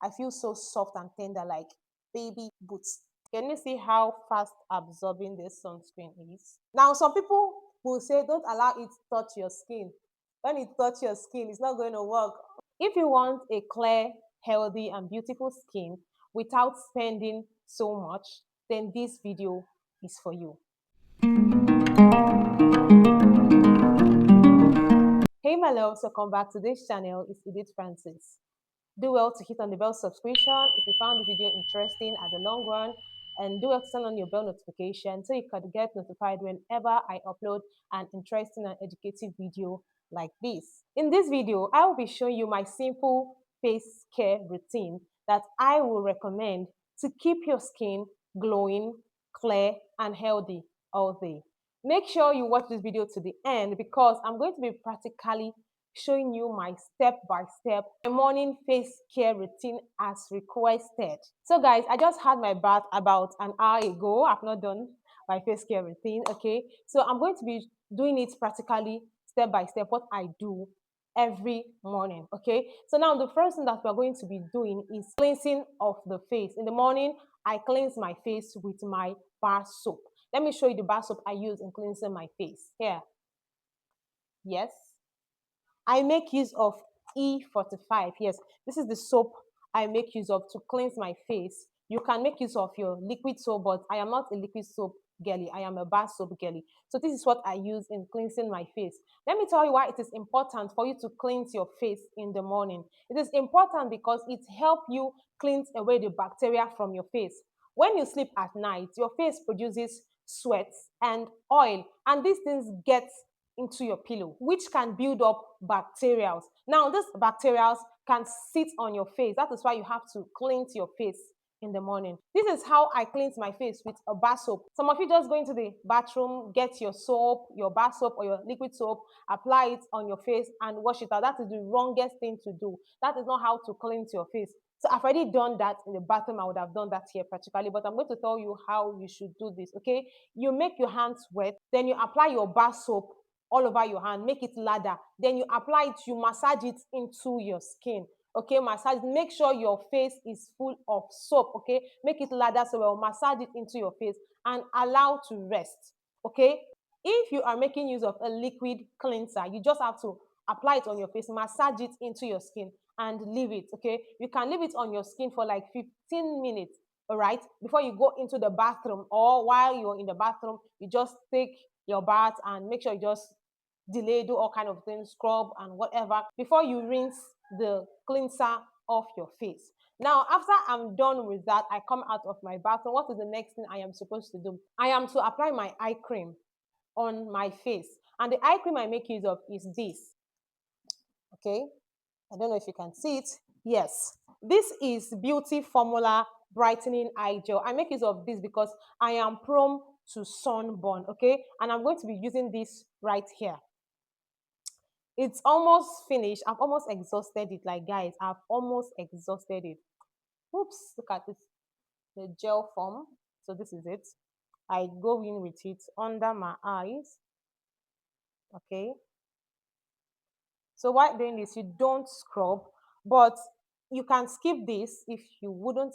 I feel so soft and tender like baby boots. Can you see how fast absorbing this sunscreen is? Now, some people will say don't allow it to touch your skin. When it touches your skin, it's not going to work. If you want a clear, healthy, and beautiful skin without spending so much, then this video is for you. Hey my loves, welcome back to this channel. It's Edith Francis. Do well to hit on the bell subscription if you found the video interesting at the long run, and do well to turn on your bell notification so you can get notified whenever I upload an interesting and educative video like this. In this video, I will be showing you my simple face care routine that I will recommend to keep your skin glowing, clear, and healthy all day. Make sure you watch this video to the end because I'm going to be practically showing you my step-by-step morning face care routine as requested. So guys, I just had my bath about an hour ago. I've not done my face care routine, okay? So I'm going to be doing it practically step by step, what I do every morning, okay? So now the first thing that we're going to be doing is cleansing of the face. In the morning, I cleanse my face with my bar soap. Let me show you the bar soap I use in cleansing my face. Here. Yes. I make use of E45. Yes, this is the soap I make use of to cleanse my face. You can make use of your liquid soap, but I am not a liquid soap girly. I am a bar soap girly. So this is what I use in cleansing my face. Let me tell you why it is important for you to cleanse your face in the morning. It is important because it helps you cleanse away the bacteria from your face. When you sleep at night, your face produces sweat and oil, and these things get into your pillow, which can build up bacteria. Now, these bacteria can sit on your face. That is why you have to cleanse your face in the morning. This is how I cleanse my face with a bar soap. Some of you just go into the bathroom, get your soap, your bar soap or your liquid soap, apply it on your face and wash it out. That is the wrongest thing to do. That is not how to cleanse your face. So I've already done that in the bathroom. I would have done that here practically, but I'm going to tell you how you should do this, okay? You make your hands wet, then you apply your bar soap all over your hand, make it lather, then you apply it, you massage it into your skin, okay? Massage, make sure your face is full of soap, okay? Make it lather so well, massage it into your face and allow to rest, okay? If you are making use of a liquid cleanser, you just have to apply it on your face, massage it into your skin and leave it, okay? You can leave it on your skin for like 15 minutes, all right, before you go into the bathroom, or while you're in the bathroom, you just take your bath and make sure you just delay, do all kind of things, scrub and whatever before you rinse the cleanser off your face. Now, after I'm done with that, I come out of my bathroom. What is the next thing I am supposed to do? I am to apply my eye cream on my face. And the eye cream I make use of is this. Okay, I don't know if you can see it. Yes, this is Beauty Formula Brightening Eye Gel. I make use of this because I am prone to sunburn, okay? And I'm going to be using this right here. It's almost finished. I've almost exhausted it. Like, guys, I've almost exhausted it. Oops, look at this. The gel form. So this is it. I go in with it under my eyes. Okay. So while doing this, you don't scrub, but you can skip this if you wouldn't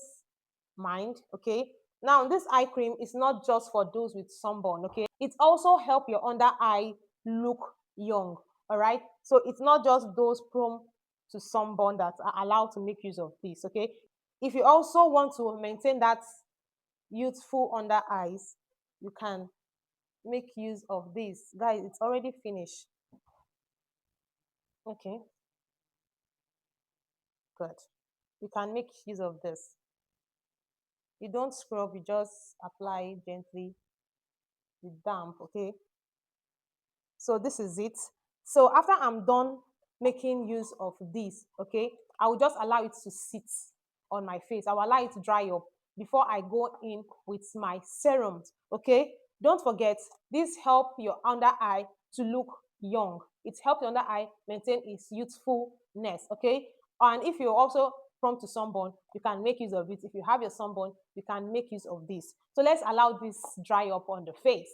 mind. Okay. Now, this eye cream is not just for those with sunburn. Okay. It also help your under eye look young. All right. So it's not just those prone to sunburn that are allowed to make use of this. Okay. If you also want to maintain that youthful under eyes, you can make use of this. Guys, it's already finished. Okay, good. You can make use of this. You don't scrub, you just apply gently with damp, okay? So this is it. So after I'm done making use of this, okay, I will just allow it to sit on my face. I will allow it to dry up before I go in with my serums, okay? Don't forget, this help your under eye to look young. It helps your under eye maintain its youthfulness, okay? And if you're also prone to sunburn, you can make use of it. If you have your sunburn, you can make use of this. So let's allow this dry up on the face.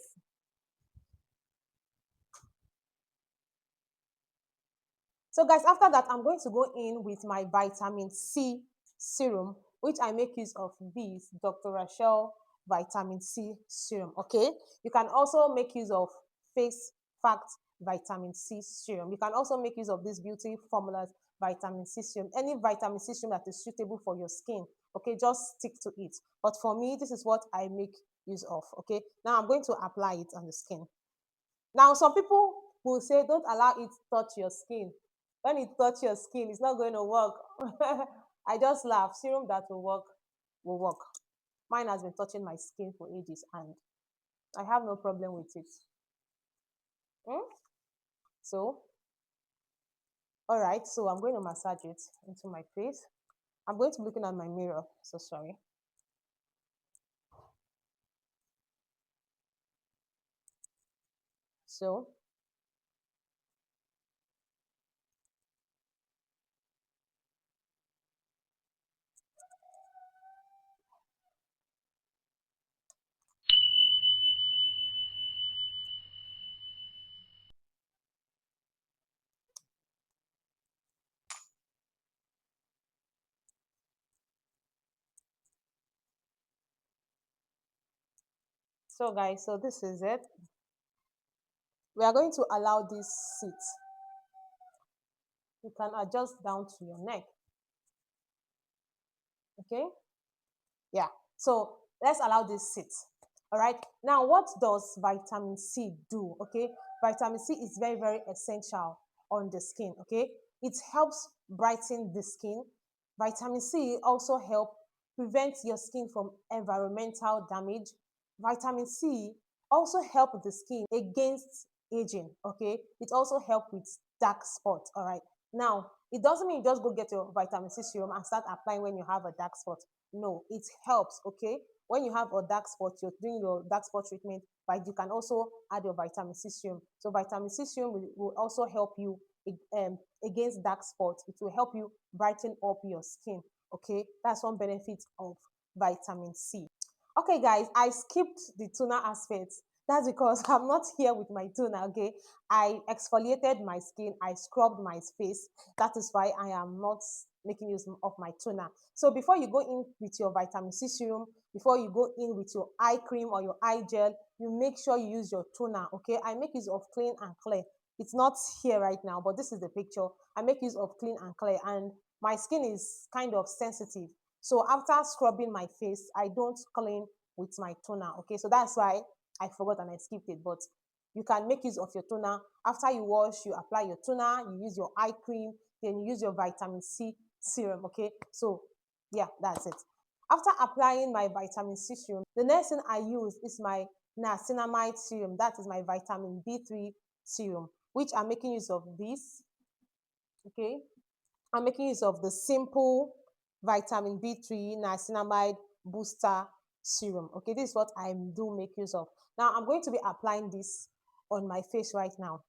So guys, after that, I'm going to go in with my vitamin C serum, which I make use of this Dr. Rachel vitamin C serum. Okay, you can also make use of face fact vitamin C serum. You can also make use of these beauty formulas vitamin C serum, any vitamin C serum that is suitable for your skin. Okay, just stick to it. But for me, this is what I make use of. Okay, now I'm going to apply it on the skin. Now, some people will say, don't allow it to touch your skin. When it touch your skin, it's not going to work. I just laugh. Serum that will work will work. Mine has been touching my skin for ages and I have no problem with it. Mm? So, all right, so I'm going to massage it into my face. I'm going to be looking at my mirror. So sorry. So, so guys, so this is it. We are going to allow this sit. You can adjust down to your neck. Okay. Yeah. So let's allow this sit. All right. Now, what does vitamin C do? Okay. Vitamin C is very, very essential on the skin. Okay. It helps brighten the skin. Vitamin C also help prevent your skin from environmental damage. Vitamin C also help the skin against aging. Okay. It also help with dark spots. All right. Now, it doesn't mean you just go get your vitamin C serum and start applying when you have a dark spot. No, it helps. Okay, when you have a dark spot, you're doing your dark spot treatment, but you can also add your vitamin C serum. So vitamin C serum will also help you against dark spots. It will help you brighten up your skin. Okay, that's one benefit of vitamin C. Okay, guys, I skipped the toner aspect. That's because I'm not here with my toner. Okay, I exfoliated my skin, I scrubbed my face. That is why I am not making use of my toner. So before you go in with your vitamin C serum, before you go in with your eye cream or your eye gel, you make sure you use your toner. Okay, I make use of clean and clear. It's not here right now, but this is the picture. I make use of clean and clear, and my skin is kind of sensitive. So after scrubbing my face, I don't clean with my toner. Okay, so that's why I forgot and I skipped it. But you can make use of your toner. After you wash, you apply your toner, you use your eye cream, then you use your vitamin C serum. Okay, so yeah, that's it. After applying my vitamin C serum, the next thing I use is my niacinamide serum. That is my vitamin B3 serum, which I'm making use of this. Okay, I'm making use of the simple vitamin B3 niacinamide booster serum. Okay, this is what I do make use of. Now I'm going to be applying this on my face right now.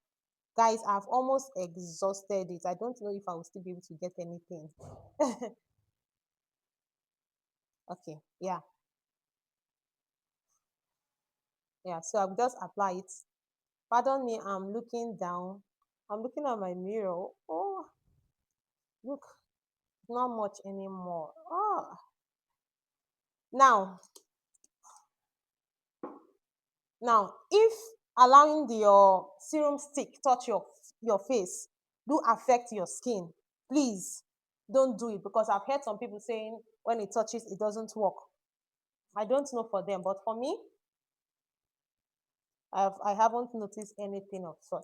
Guys, I've almost exhausted it. I don't know if I will still be able to get anything. Okay, yeah, yeah. So I'll just apply it. Pardon me, I'm looking down. I'm looking at my mirror. Oh, look, not much anymore. Oh, now Now, if allowing your serum stick touch your face do affect your skin, please don't do it because I've heard some people saying when it touches, it doesn't work. I don't know for them, but for me, I haven't noticed anything of such.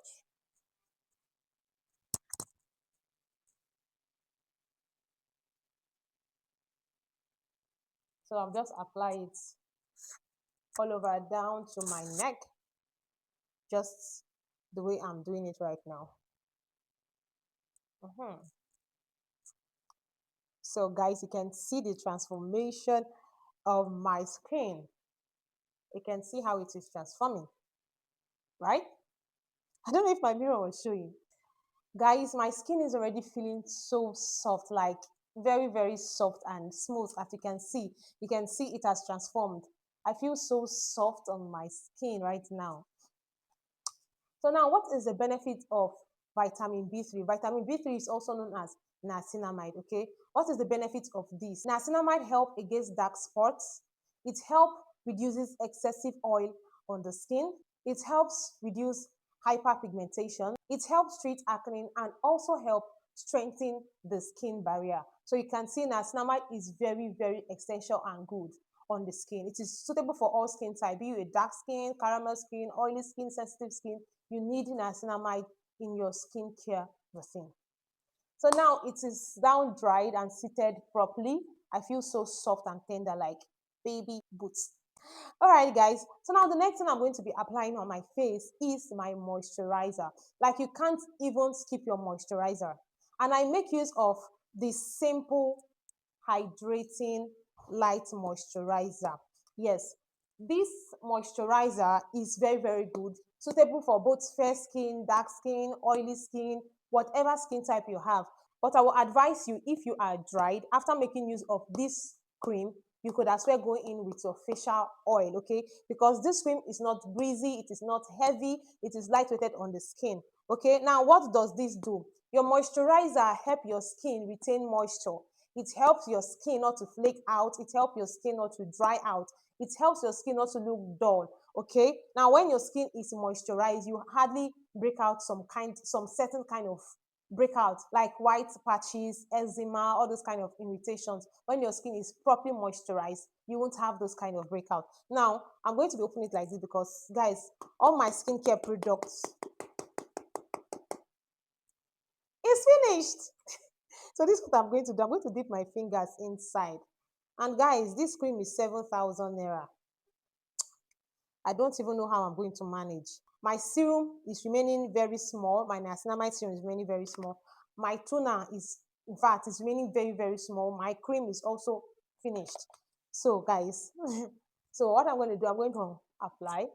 So I've just applied it all over down to my neck, just the way I'm doing it right now. Mhm. So guys, you can see the transformation of my skin. You can see how it is transforming, right? I don't know if my mirror was showing. Guys, my skin is already feeling so soft, like very, very soft and smooth. As you can see, it has transformed. I feel so soft on my skin right now. So now, what is the benefit of vitamin B3? Vitamin B3 is also known as niacinamide. Okay, what is the benefit of this? Niacinamide help against dark spots. It help reduces excessive oil on the skin. It helps reduce hyperpigmentation. It helps treat acne and also help strengthen the skin barrier. So you can see niacinamide is very, very essential and good on the skin. It is suitable for all skin type, be you a dark skin, caramel skin, oily skin, sensitive skin. You need niacinamide in your skincare routine. So now it is down dried and seated properly. I feel so soft and tender like baby boots. All right, guys. So now the next thing I'm going to be applying on my face is my moisturizer. Like you can't even skip your moisturizer. And I make use of this simple hydrating light moisturizer. Yes, this moisturizer is very, very good, suitable for both fair skin, dark skin, oily skin, whatever skin type you have. But I will advise you, if you are dried, after making use of this cream, you could as well go in with your facial oil, okay? Because this cream is not breezy, it is not heavy, it is lightweighted on the skin, okay? Now, what does this do? Your moisturizer help your skin retain moisture. It helps your skin not to flake out. It helps your skin not to dry out. It helps your skin not to look dull. Okay. Now, when your skin is moisturized, you hardly break out some certain kind of breakout like white patches, eczema, all those kind of irritations. When your skin is properly moisturized, you won't have those kind of breakout. Now, I'm going to be opening it like this because, guys, all my skincare products is finished. So this is what I'm going to do. I'm going to dip my fingers inside. And guys, this cream is 7,000 naira. I don't even know how I'm going to manage. My serum is remaining very small. My niacinamide serum is remaining very small. My toner is, in fact, is remaining very, very small. My cream is also finished. So guys, so what I'm going to do, I'm going to apply.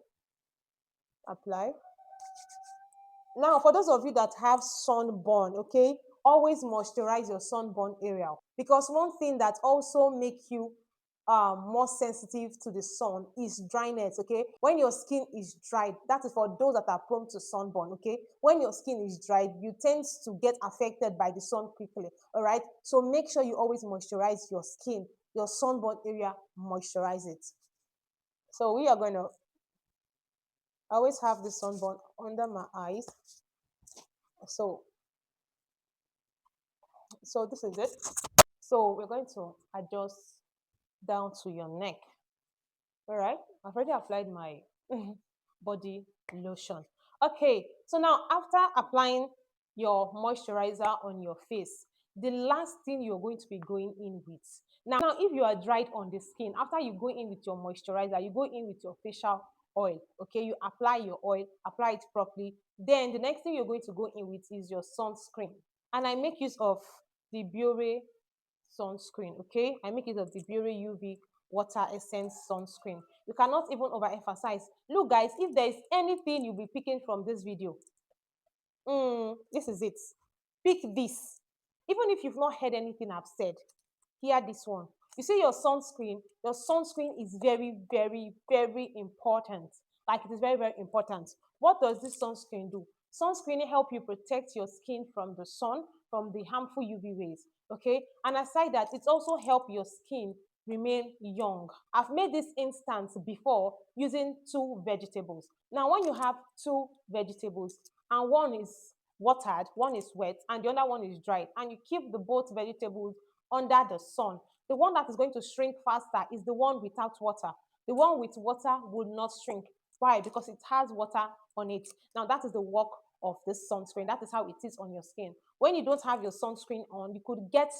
Now, for those of you that have sunburn, okay, always moisturize your sunburn area, because one thing that also make you more sensitive to the sun is dryness. Okay, when your skin is dried, that is for those that are prone to sunburn. Okay, when your skin is dried, you tend to get affected by the sun quickly. All right, so make sure you always moisturize your skin, your sunburn area, moisturize it. So we are going to always have the sunburn under my eyes. So this is it. So we're going to adjust down to your neck. All right, I've already applied my body lotion. Okay, so now after applying your moisturizer on your face, the last thing you're going to be going in with. Now, if you are dried on the skin, after you go in with your moisturizer, you go in with your facial oil. Okay, you apply your oil, apply it properly. Then the next thing you're going to go in with is your sunscreen. And I make use of the Biore sunscreen. Okay, I make use of the Biore UV water essence sunscreen. You cannot even overemphasize. Look, guys, if there is anything you'll be picking from this video, this is it. Pick this. Even if you've not heard anything I've said, hear this one. You see your sunscreen is very, very, very important. Like it is very, very important. What does this sunscreen do? Sunscreen help you protect your skin from the sun, from the harmful UV rays. Okay. And aside that, it also help your skin remain young. I've made this instance before using two vegetables. Now, when you have two vegetables and one is watered, one is wet, and the other one is dried, and you keep the both vegetables under the sun, the one that is going to shrink faster is the one without water. The one with water will not shrink. Why? Because it has water on it. Now, that is the work of this sunscreen. That is how it is on your skin. When you don't have your sunscreen on, you could get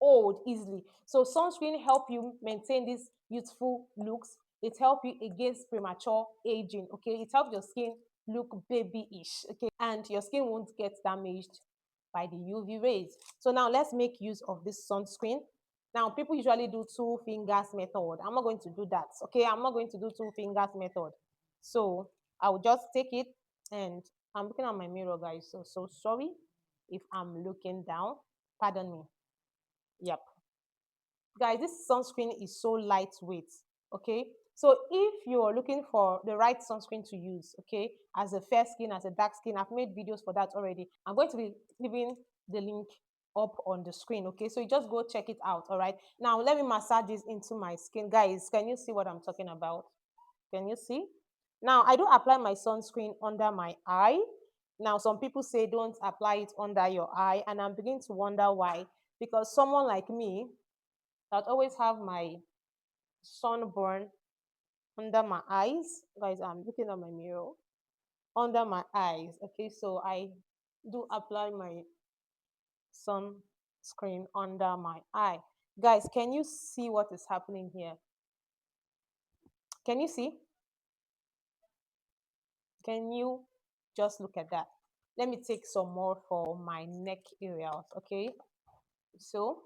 old easily. So sunscreen help you maintain these youthful looks. It helps you against premature aging. Okay, it helps your skin look babyish. Okay, and your skin won't get damaged by the UV rays. So now let's make use of this sunscreen. Now people usually do two fingers method. I'm not going to do that. Okay, I'm not going to do two fingers method. So I will just take it, and I'm looking at my mirror, guys. So sorry if I'm looking down. Pardon me. Yep. Guys, this sunscreen is so lightweight. Okay. So if you're looking for the right sunscreen to use, okay, as a fair skin, as a dark skin, I've made videos for that already. I'm going to be leaving the link up on the screen. Okay, so you just go check it out. All right, now let me massage this into my skin. Guys, can you see what I'm talking about? Can you see? Now I do apply my sunscreen under my eye. Now some people say don't apply it under your eye, and I'm beginning to wonder why. Because someone like me that always have my sunburn under my eyes, guys, I'm looking at my mirror, under my eyes. Okay, so I do apply my sunscreen under my eye. Guys, can you see what is happening here? Can you see? Can you just look at that? Let me take some more for my neck areas. Okay, so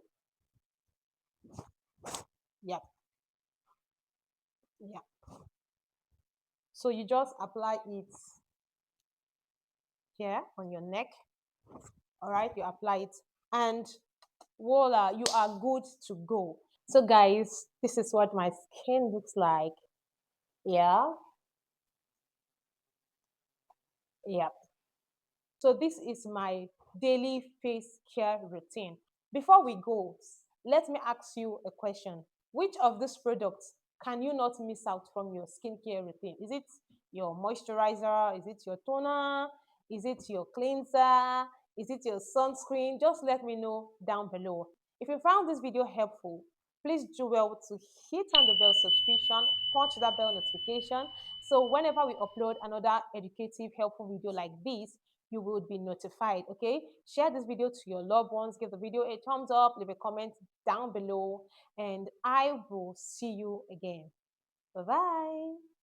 yeah, yeah. So you just apply it here on your neck. All right, you apply it, and voila, you are good to go. So guys, this is what my skin looks like. Yeah, yeah. So this is my daily face care routine. Before we go, let me ask you a question. Which of these products can you not miss out from your skincare routine? Is it your moisturizer? Is it your toner? Is it your cleanser? Is it your sunscreen? Just let me know down below. If you found this video helpful, please do well to hit on the bell subscription, punch that bell notification. So whenever we upload another educative, helpful video like this, you will be notified. Okay, share this video to your loved ones, give the video a thumbs up, leave a comment down below, and I will see you again. Bye bye.